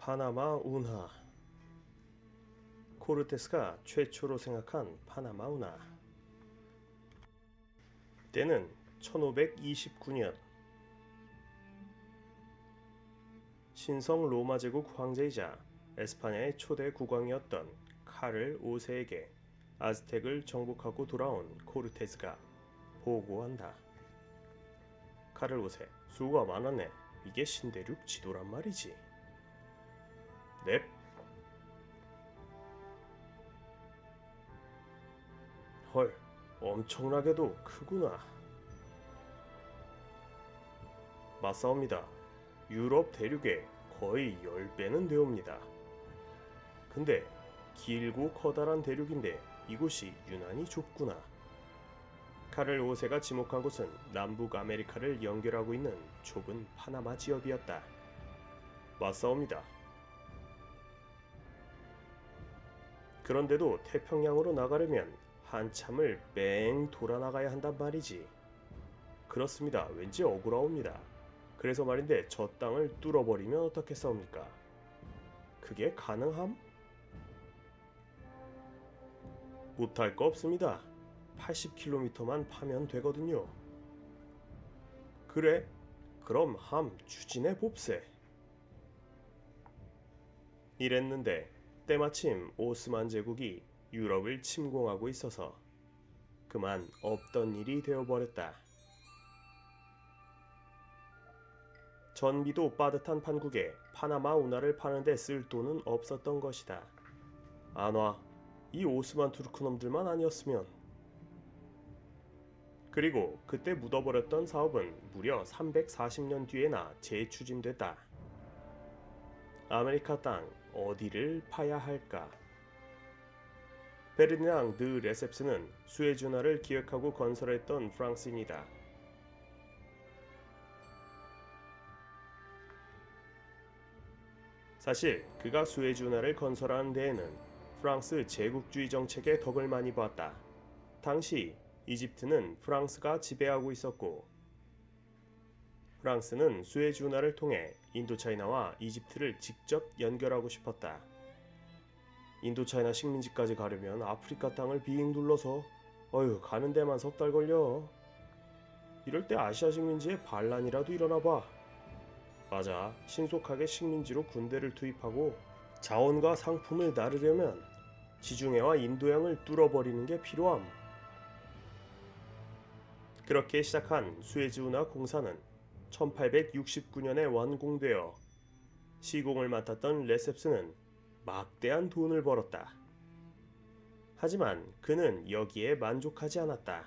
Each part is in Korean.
파나마 운하. 코르테스가 최초로 생각한 파나마 운하. 때는 1529년. 신성 로마 제국 황제이자 에스파냐의 초대 국왕이었던 카를 5세에게 아즈텍을 정복하고 돌아온 코르테스가 보고한다. 카를 5세, 수고가 많았네. 이게 신대륙 지도란 말이지. 넵. 헐, 엄청나게도 크구나. 맞사옵니다. 유럽 대륙의 거의 10배는 되옵니다. 근데 길고 커다란 대륙인데 이곳이 유난히 좁구나. 카를 5세가 지목한 곳은 남북 아메리카를 연결하고 있는 좁은 파나마 지역이었다. 맞사옵니다. 그런데도 태평양으로 나가려면 한참을 뺑 돌아 나가야 한단 말이지. 그렇습니다. 왠지 억울하옵니다. 그래서 말인데 저 땅을 뚫어버리면 어떻겠사옵니까? 그게 가능함? 못할 거 없습니다. 80km만 파면 되거든요. 그래? 그럼 함 추진해 봅세. 이랬는데 때마침 오스만 제국이 유럽을 침공하고 있어서 그만 없던 일이 되어버렸다. 전비도 빠듯한 판국에 파나마 운하를 파는데 쓸 돈은 없었던 것이다. 안 와. 이 오스만 투르크 놈들만 아니었으면. 그리고 그때 묻어버렸던 사업은 무려 340년 뒤에나 재추진됐다. 아메리카 땅 어디를 파야 할까? 베르디낭 드 레셉스는 수에즈 운하를 기획하고 건설했던 프랑스인이다. 사실 그가 수에즈 운하를 건설하는 데에는 프랑스 제국주의 정책의 덕을 많이 보았다. 당시 이집트는 프랑스가 지배하고 있었고 프랑스는 수에즈 운하를 통해 인도차이나와 이집트를 직접 연결하고 싶었다. 인도차이나 식민지까지 가려면 아프리카 땅을 빙 둘러서 가는 데만 석 달 걸려. 이럴 때 아시아 식민지에 반란이라도 일어나봐. 맞아. 신속하게 식민지로 군대를 투입하고 자원과 상품을 나르려면 지중해와 인도양을 뚫어버리는 게 필요함. 그렇게 시작한 수에즈 운하 공사는 1869년에 완공되어 시공을 맡았던 레셉스는 막대한 돈을 벌었다. 하지만 그는 여기에 만족하지 않았다.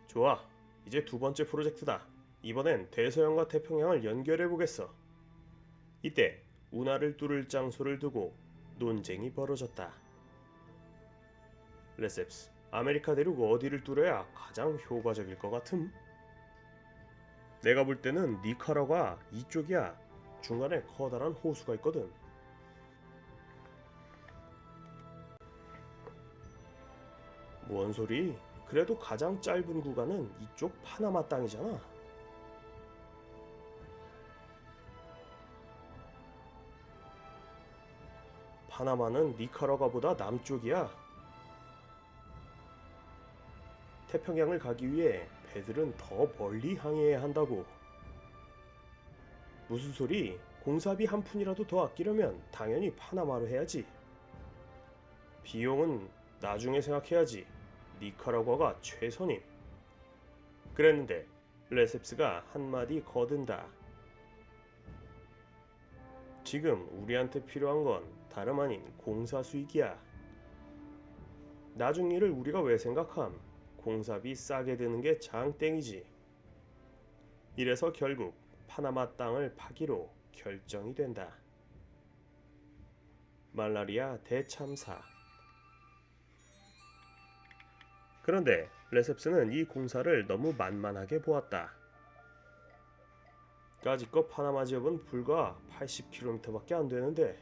좋아, 이제 두 번째 프로젝트다. 이번엔 대서양과 태평양을 연결해보겠어. 이때 운하를 뚫을 장소를 두고 논쟁이 벌어졌다. 레셉스, 아메리카 대륙 어디를 뚫어야 가장 효과적일 것 같음? 내가 볼 때는 니카라과 이쪽이야. 중간에 커다란 호수가 있거든. 뭔 소리? 그래도 가장 짧은 구간은 이쪽 파나마 땅이잖아. 파나마는 니카라과보다 남쪽이야. 태평양을 가기 위해 배들은 더 멀리 항해해야 한다고. 무슨 소리? 공사비 한 푼이라도 더 아끼려면 당연히 파나마로 해야지. 비용은 나중에 생각해야지. 니카라과가 최선임. 그랬는데 레셉스가 한마디 거든다. 지금 우리한테 필요한 건 다름 아닌 공사 수익이야. 나중 일을 우리가 왜 생각함? 공사비 싸게 드는 게 장땡이지. 이래서 결국 파나마 땅을 파기로 결정이 된다. 말라리아 대참사. 그런데 레셉스는 이 공사를 너무 만만하게 보았다. 까짓거 파나마 지역은 불과 80km밖에 안 되는데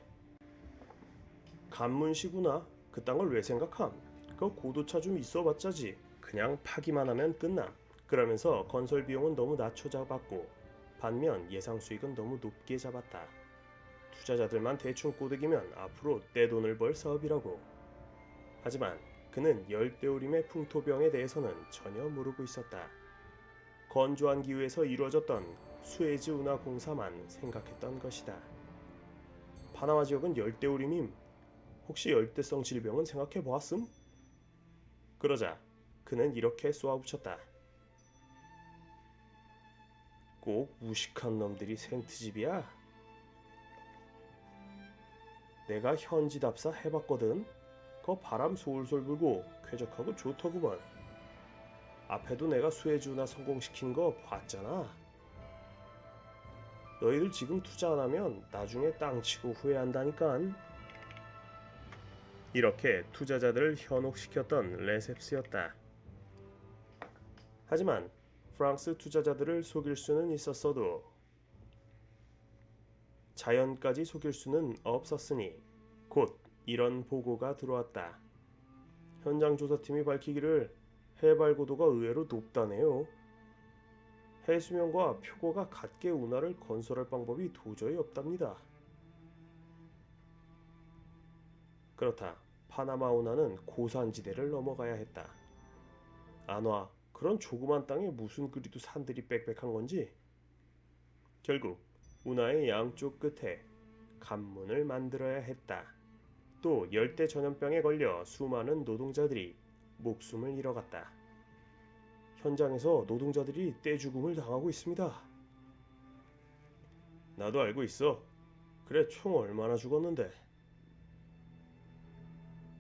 간문시구나. 그 땅을 왜 생각함? 그 고도차 좀 있어봤자지. 그냥 파기만 하면 끝남. 그러면서 건설 비용은 너무 낮춰 잡았고 반면 예상 수익은 너무 높게 잡았다. 투자자들만 대충 꼬드기면 앞으로 떼돈을 벌 사업이라고. 하지만 그는 열대우림의 풍토병에 대해서는 전혀 모르고 있었다. 건조한 기후에서 이루어졌던 수에즈 운하 공사만 생각했던 것이다. 파나마 지역은 열대우림임. 혹시 열대성 질병은 생각해 보았음? 그러자 그는 이렇게 쏘아붙였다. 꼭 무식한 놈들이 생트집이야? 내가 현지답사 해봤거든. 거 바람 솔솔 불고 쾌적하고 좋더구먼. 앞에도 내가 수에즈운하 성공시킨 거 봤잖아. 너희들 지금 투자 안 하면 나중에 땅 치고 후회한다니깐. 이렇게 투자자들을 현혹시켰던 레셉스였다. 하지만 프랑스 투자자들을 속일 수는 있었어도 자연까지 속일 수는 없었으니 곧 이런 보고가 들어왔다. 현장 조사팀이 밝히기를 해발 고도가 의외로 높다네요. 해수면과 표고가 같게 운하를 건설할 방법이 도저히 없답니다. 그렇다. 파나마 운하는 고산지대를 넘어가야 했다. 안와, 그런 조그만 땅에 무슨 그리도 산들이 빽빽한 건지. 결국 운하의 양쪽 끝에 관문을 만들어야 했다. 또 열대 전염병에 걸려 수많은 노동자들이 목숨을 잃어갔다. 현장에서 노동자들이 떼죽음을 당하고 있습니다. 나도 알고 있어. 그래, 총 얼마나 죽었는데.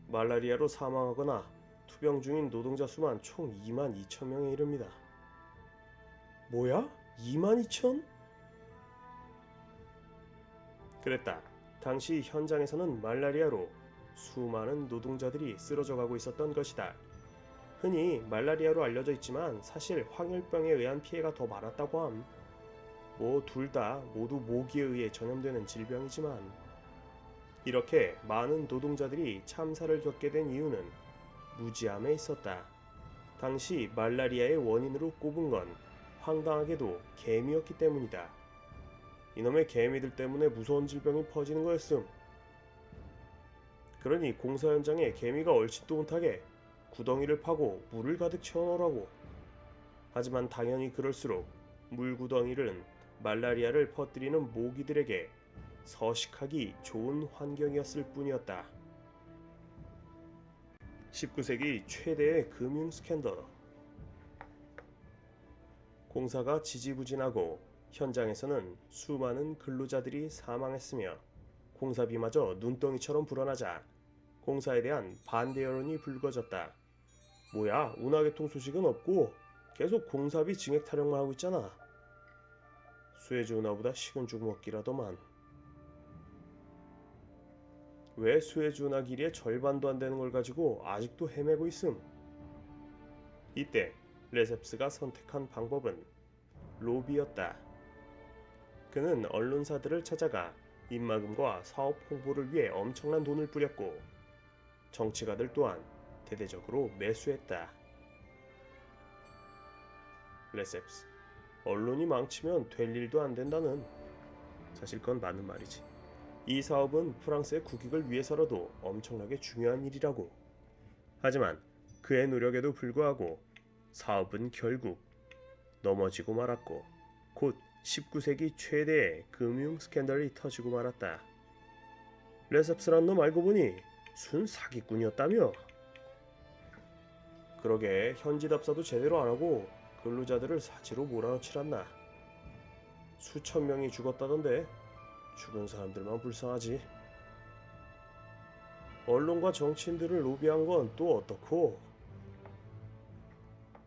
말라리아로 사망하거나 투병 중인 노동자 수만 총 2만 2천 명에 이릅니다. 뭐야? 2만 2천? 그랬다. 당시 현장에서는 말라리아로 수많은 노동자들이 쓰러져 가고 있었던 것이다. 흔히 말라리아로 알려져 있지만 사실 황열병에 의한 피해가 더 많았다고 함. 뭐 둘 다 모두 모기에 의해 전염되는 질병이지만 이렇게 많은 노동자들이 참사를 겪게 된 이유는 무지함에 있었다. 당시 말라리아의 원인으로 꼽은 건 황당하게도 개미였기 때문이다. 이놈의 개미들 때문에 무서운 질병이 퍼지는 거였음. 그러니 공사 현장에 개미가 얼씬도 못하게 구덩이를 파고 물을 가득 채워넣으라고. 하지만 당연히 그럴수록 물구덩이는 말라리아를 퍼뜨리는 모기들에게 서식하기 좋은 환경이었을 뿐이었다. 19세기 최대의 금융 스캔들. 공사가 지지부진하고 현장에서는 수많은 근로자들이 사망했으며 공사비마저 눈덩이처럼 불어나자 공사에 대한 반대 여론이 불거졌다. 뭐야, 운하개통 소식은 없고 계속 공사비 증액 타령만 하고 있잖아. 수에즈 운하보다 식은 죽 먹기라더만. 왜 수에즈 운하 길이의 절반도 안 되는 걸 가지고 아직도 헤매고 있음? 이때 레셉스가 선택한 방법은 로비였다. 그는 언론사들을 찾아가 입막음과 사업 홍보를 위해 엄청난 돈을 뿌렸고 정치가들 또한 대대적으로 매수했다. 레셉스, 언론이 망치면 될 일도 안 된다는. 사실 그건 맞는 말이지. 이 사업은 프랑스의 국익을 위해서라도 엄청나게 중요한 일이라고. 하지만 그의 노력에도 불구하고 사업은 결국 넘어지고 말았고 곧 19세기 최대의 금융 스캔들이 터지고 말았다. 레셉스란 놈 알고 보니 순 사기꾼이었다며. 그러게 현지 답사도 제대로 안 하고 근로자들을 사지로 몰아넣질 않나. 수천 명이 죽었다던데. 죽은 사람들만 불쌍하지. 언론과 정치인들을 로비한 건 또 어떻고.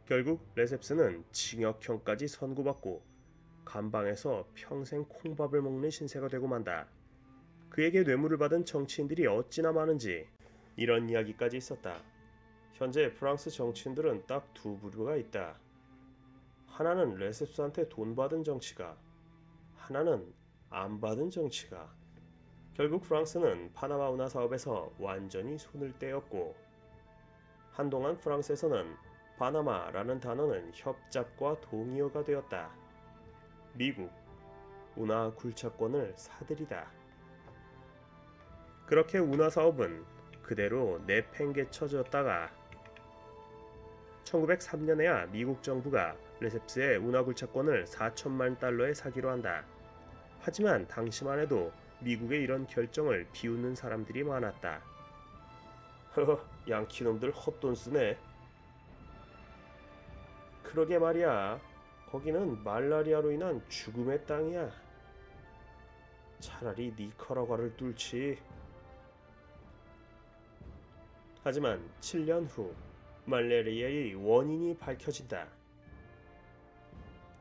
결국 레셉스는 징역형까지 선고받고 감방에서 평생 콩밥을 먹는 신세가 되고 만다. 그에게 뇌물을 받은 정치인들이 어찌나 많은지 이런 이야기까지 있었다. 현재 프랑스 정치인들은 딱 두 부류가 있다. 하나는 레셉스한테 돈 받은 정치가, 하나는 안 받은 정치가. 결국 프랑스는 파나마 운하 사업에서 완전히 손을 떼었고 한동안 프랑스에서는 파나마라는 단어는 협잡과 동의어가 되었다. 미국, 운하 굴착권을 사들이다. 그렇게 운하 사업은 그대로 내팽개쳐졌다가 1903년에야 미국 정부가 레셉스의 운하 굴착권을 4천만 달러에 사기로 한다. 하지만 당시만 해도 미국의 이런 결정을 비웃는 사람들이 많았다. 허허, 양키놈들 헛돈 쓰네. 그러게 말이야. 거기는 말라리아로 인한 죽음의 땅이야. 차라리 니카라과를 뚫지. 하지만 7년 후 말라리아의 원인이 밝혀진다.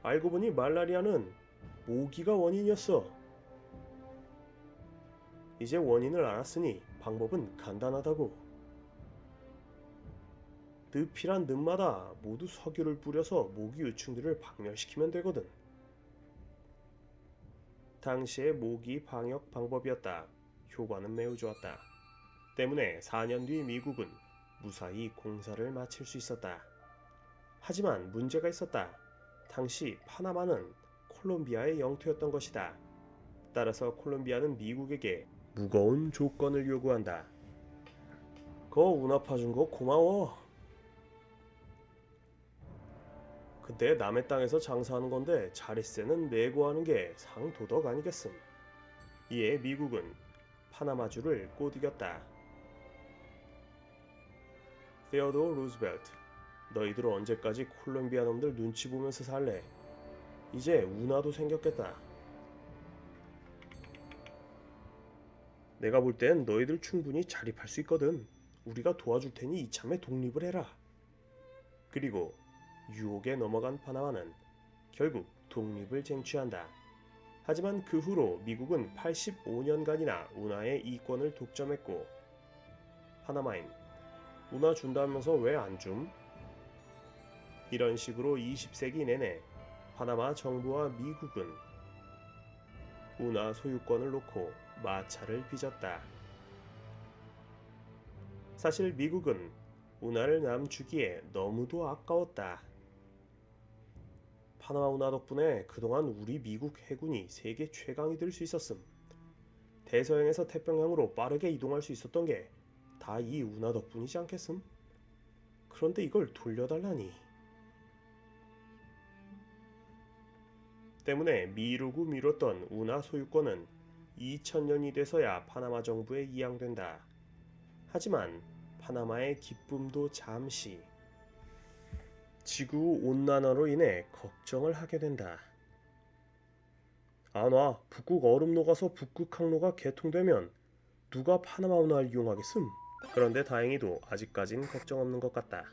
알고 보니 말라리아는 모기가 원인이었어. 이제 원인을 알았으니 방법은 간단하다고. 늪이란 늪마다 모두 석유를 뿌려서 모기 유충들을 박멸시키면 되거든. 당시의 모기 방역 방법이었다. 효과는 매우 좋았다. 때문에 4년 뒤 미국은 무사히 공사를 마칠 수 있었다. 하지만 문제가 있었다. 당시 파나마는 콜롬비아의 영토였던 것이다. 따라서 콜롬비아는 미국에게 무거운 조건을 요구한다. 거 운하파 준 거 고마워. 근데 남의 땅에서 장사하는 건데 자릿세는 내고 하는 게 상도덕 아니겠음. 이에 미국은 파나마주를 꼬드겼다. 테오도어 루즈벨트, 너희들 언제까지 콜롬비아 놈들 눈치 보면서 살래? 이제 운하도 생겼겠다. 내가 볼 땐 너희들 충분히 자립할 수 있거든. 우리가 도와줄 테니 이참에 독립을 해라. 그리고 유혹에 넘어간 파나마는 결국 독립을 쟁취한다. 하지만 그 후로 미국은 85년간이나 운하의 이권을 독점했고 파나마인 운하 준다면서 왜 안 줌? 이런 식으로 20세기 내내 파나마 정부와 미국은 운하 소유권을 놓고 마찰을 빚었다. 사실 미국은 운하를 남주기에 너무도 아까웠다. 파나마 운하 덕분에 그동안 우리 미국 해군이 세계 최강이 될 수 있었음. 대서양에서 태평양으로 빠르게 이동할 수 있었던 게 다 이 운하 덕분이지 않겠음? 그런데 이걸 돌려달라니. 때문에 미루고 미뤘던 운하 소유권은 2000년이 돼서야 파나마 정부에 이양된다. 하지만 파나마의 기쁨도 잠시 지구 온난화로 인해 걱정을 하게 된다. 나 북극 얼음 녹아서 북극 항로가 개통되면 누가 파나마 운하를 이용하겠음? 그런데 다행히도 아직까진 걱정 없는 것 같다.